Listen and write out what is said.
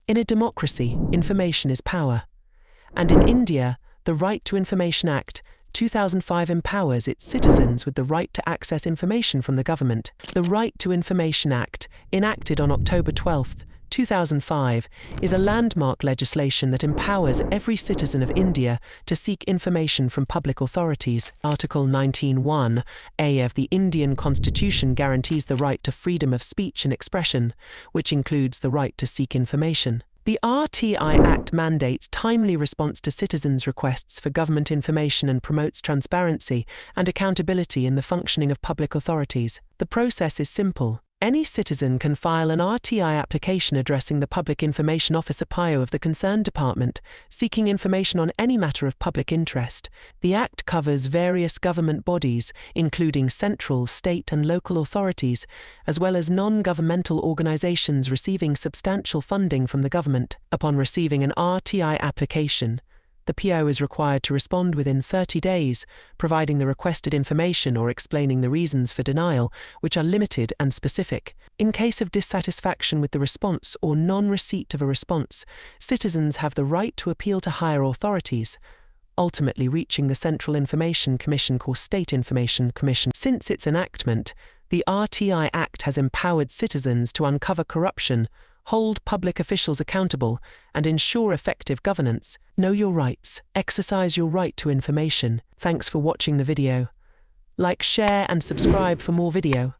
In a democracy, information is power. And in India, the Right to Information Act, 2005 empowers its citizens with the right to access information from the government. The Right to Information Act, enacted on October 12, 2005, is a landmark legislation that empowers every citizen of India to seek information from public authorities. Article 19(1)(a) of the Indian Constitution guarantees the right to freedom of speech and expression, which includes the right to seek information. The RTI Act mandates timely response to citizens' requests for government information and promotes transparency and accountability in the functioning of public authorities. The process is simple. Any citizen can file an RTI application addressing the Public Information Officer (PIO) of the concerned department, seeking information on any matter of public interest. The Act covers various government bodies, including central, state and local authorities, as well as non-governmental organizations receiving substantial funding from the government. Upon receiving an RTI application, the PO is required to respond within 30 days, providing the requested information or explaining the reasons for denial, which are limited and specific. In case of dissatisfaction with the response or non-receipt of a response, citizens have the right to appeal to higher authorities, ultimately reaching the Central Information Commission or State Information Commission. Since its enactment, the RTI Act has empowered citizens to uncover corruption, hold public officials accountable, and ensure effective governance. Know your rights. Exercise your right to information. Thanks for watching the video. Like, share, and subscribe for more video.